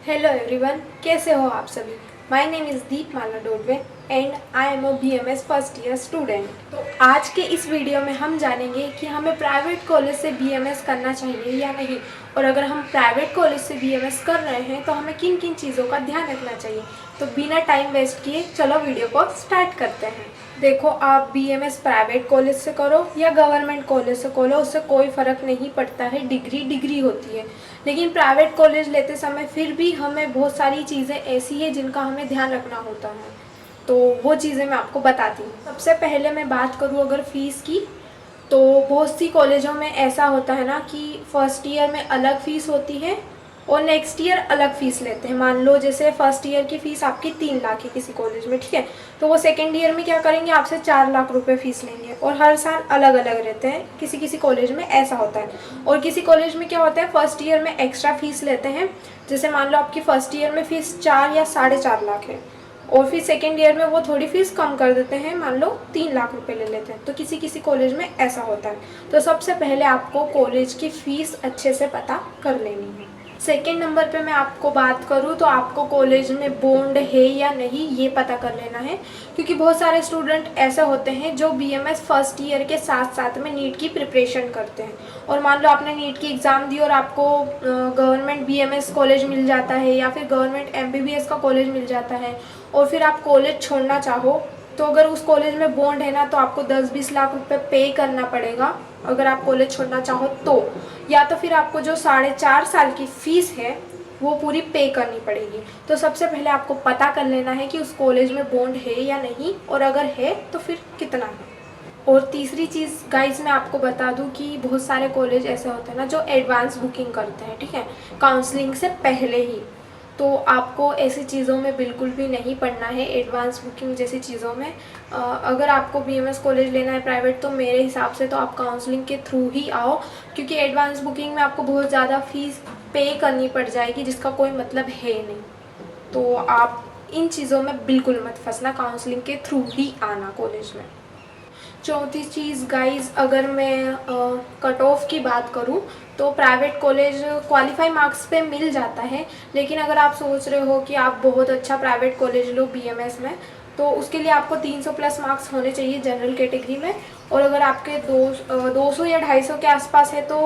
Hello everyone, कैसे हो आप सभी। My name is Deepmala Dodwe and I am a BMS first year student. तो आज के इस वीडियो में हम जानेंगे कि हमें प्राइवेट कॉलेज से बीएमएस करना चाहिए या नहीं, और अगर हम प्राइवेट कॉलेज से बीएमएस कर रहे हैं तो हमें किन किन चीज़ों का ध्यान रखना चाहिए। तो बिना टाइम वेस्ट किए चलो वीडियो को स्टार्ट करते हैं। देखो, आप बीएमएस प्राइवेट कॉलेज से करो या गवर्नमेंट कॉलेज से करो, उससे कोई फ़र्क नहीं पड़ता है, डिग्री डिग्री होती है। लेकिन प्राइवेट कॉलेज लेते समय फिर भी हमें बहुत सारी चीज़ें ऐसी है जिनका हमें ध्यान रखना होता है, तो वो चीज़ें मैं आपको बताती हूँ। सबसे पहले मैं बात करूँ अगर फ़ीस की, तो बहुत सी कॉलेजों में ऐसा होता है ना कि फ़र्स्ट ईयर में अलग फ़ीस होती है और नेक्स्ट ईयर अलग फ़ीस लेते हैं। मान लो जैसे फर्स्ट ईयर की फ़ीस आपकी 3 लाख है किसी कॉलेज में, ठीक है, तो वो सेकेंड ईयर में क्या करेंगे, आपसे 4 लाख रुपए फ़ीस लेंगे और हर साल अलग अलग रहते हैं। किसी किसी कॉलेज में ऐसा होता है। और किसी कॉलेज में क्या होता है, फर्स्ट ईयर में एक्स्ट्रा फ़ीस लेते हैं। जैसे मान लो आपकी फ़र्स्ट ईयर में फ़ीस 4 या 4.5 लाख है और फिर सेकेंड ईयर में वो थोड़ी फ़ीस कम कर देते हैं, मान लो 3 लाख रुपए ले लेते हैं। तो किसी किसी कॉलेज में ऐसा होता है। तो सबसे पहले आपको कॉलेज की फ़ीस अच्छे से पता कर लेनी है। सेकेंड नंबर पे मैं आपको बात करूँ तो आपको कॉलेज में बॉन्ड है या नहीं ये पता कर लेना है, क्योंकि बहुत सारे स्टूडेंट ऐसे होते हैं जो बीएमएस फर्स्ट ईयर के साथ साथ में नीट की प्रिपरेशन करते हैं। और मान लो आपने नीट की एग्ज़ाम दी और आपको गवर्नमेंट बीएमएस कॉलेज मिल जाता है या फिर गवर्नमेंट एमबीबीएस का कॉलेज मिल जाता है और फिर आप कॉलेज छोड़ना चाहो, तो अगर उस कॉलेज में बॉन्ड है ना, तो आपको 10-20 लाख रुपए पे करना पड़ेगा अगर आप कॉलेज छोड़ना चाहो तो। या तो फिर आपको जो 4.5 साल की फ़ीस है वो पूरी पे करनी पड़ेगी। तो सबसे पहले आपको पता कर लेना है कि उस कॉलेज में बॉन्ड है या नहीं, और अगर है तो फिर कितना है। और तीसरी चीज़ गाइज मैं आपको बता दूं कि बहुत सारे कॉलेज ऐसे होते हैं ना जो एडवांस बुकिंग करते हैं, ठीक है, काउंसलिंग से पहले ही। तो आपको ऐसी चीज़ों में बिल्कुल भी नहीं पढ़ना है, एडवांस बुकिंग जैसी चीज़ों में। अगर आपको बीएमएस कॉलेज लेना है प्राइवेट, तो मेरे हिसाब से तो आप काउंसलिंग के थ्रू ही आओ, क्योंकि एडवांस बुकिंग में आपको बहुत ज़्यादा फ़ीस पे करनी पड़ जाएगी जिसका कोई मतलब है नहीं। तो आप इन चीज़ों में बिल्कुल मत फंसना, काउंसलिंग के थ्रू ही आना कॉलेज में। चौथी चीज़ गाइस, अगर मैं कट ऑफ की बात करूं तो प्राइवेट कॉलेज क्वालिफाई मार्क्स पे मिल जाता है। लेकिन अगर आप सोच रहे हो कि आप बहुत अच्छा प्राइवेट कॉलेज लो बीएमएस में, तो उसके लिए आपको 300 प्लस मार्क्स होने चाहिए जनरल कैटेगरी में। और अगर आपके 200 या 250 के आसपास है तो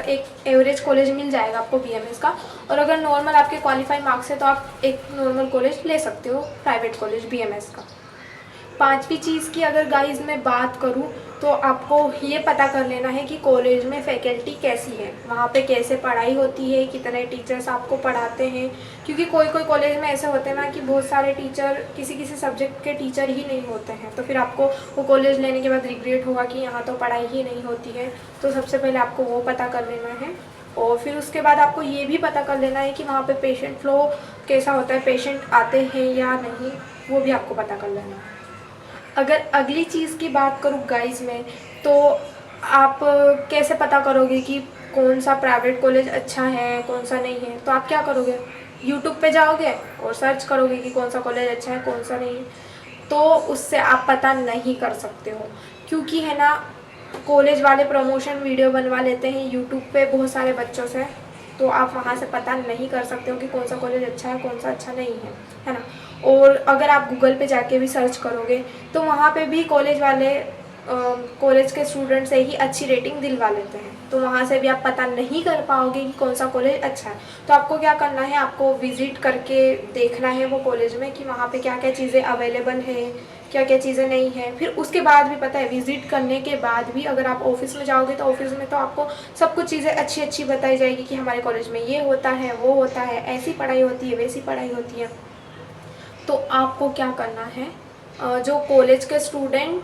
एक एवरेज कॉलेज मिल जाएगा आपको बीएमएस का। और अगर नॉर्मल आपके क्वालिफाई मार्क्स है तो आप एक नॉर्मल कॉलेज ले सकते हो, प्राइवेट कॉलेज बीएमएस का। पांचवी चीज़ की अगर गाइज मैं बात करूं तो आपको ये पता कर लेना है कि कॉलेज में फैकल्टी कैसी है, वहाँ पे कैसे पढ़ाई होती है, कितने टीचर्स आपको पढ़ाते हैं। क्योंकि कोई कोई कॉलेज में ऐसे होते हैं ना कि बहुत सारे टीचर किसी किसी सब्जेक्ट के टीचर ही नहीं होते हैं, तो फिर आपको वो कॉलेज लेने के बाद रिग्रेट होगा कि यहाँ तो पढ़ाई ही नहीं होती है। तो सबसे पहले आपको वो पता कर लेना है। और फिर उसके बाद आपको ये भी पता कर लेना है कि वहाँ पे पेशेंट फ्लो कैसा होता है, पेशेंट आते हैं या नहीं, वो भी आपको पता कर लेना है। अगर अगली चीज़ की बात करूँ गाइज में, तो आप कैसे पता करोगे कि कौन सा प्राइवेट कॉलेज अच्छा है कौन सा नहीं है। तो आप क्या करोगे, यूट्यूब पे जाओगे और सर्च करोगे कि कौन सा कॉलेज अच्छा है कौन सा नहीं। तो उससे आप पता नहीं कर सकते हो, क्योंकि है ना, कॉलेज वाले प्रमोशन वीडियो बनवा लेते हैं यूट्यूब पे बहुत सारे बच्चों से, तो आप वहाँ से पता नहीं कर सकते हो कि कौन सा कॉलेज अच्छा है कौन सा अच्छा नहीं है ना। और अगर आप गूगल पे जाके भी सर्च करोगे तो वहाँ पे भी कॉलेज वाले कॉलेज के स्टूडेंट से ही अच्छी रेटिंग दिलवा लेते हैं, तो वहाँ से भी आप पता नहीं कर पाओगे कि कौन सा कॉलेज अच्छा है। तो आपको क्या करना है, आपको विज़िट करके देखना है वो कॉलेज में कि वहाँ पे क्या क्या चीज़ें अवेलेबल है, क्या क्या चीज़ें नहीं है। फिर उसके बाद भी पता है, विज़िट करने के बाद भी अगर आप ऑफिस में जाओगे तो ऑफिस में तो आपको सब कुछ चीज़ें अच्छी अच्छी बताई जाएगी कि हमारे कॉलेज में ये होता है वो होता है, ऐसी पढ़ाई होती है वैसी पढ़ाई होती है। तो आपको क्या करना है, जो कॉलेज के स्टूडेंट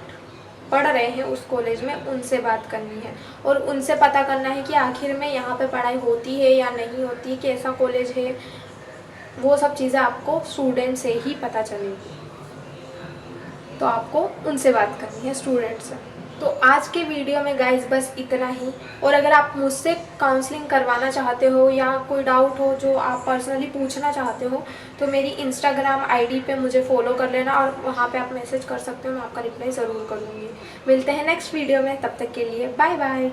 पढ़ रहे हैं उस कॉलेज में उनसे बात करनी है और उनसे पता करना है कि आखिर में यहाँ पे पढ़ाई होती है या नहीं होती, कैसा कॉलेज है। वो सब चीज़ें आपको स्टूडेंट से ही पता चलेगी, तो आपको उनसे बात करनी है, स्टूडेंट से। तो आज के वीडियो में गाइस बस इतना ही। और अगर आप मुझसे काउंसलिंग करवाना चाहते हो या कोई डाउट हो जो आप पर्सनली पूछना चाहते हो, तो मेरी इंस्टाग्राम आईडी पे मुझे फॉलो कर लेना और वहाँ पे आप मैसेज कर सकते हो, मैं आपका रिप्लाई ज़रूर करूँगी। मिलते हैं नेक्स्ट वीडियो में, तब तक के लिए बाय बाय।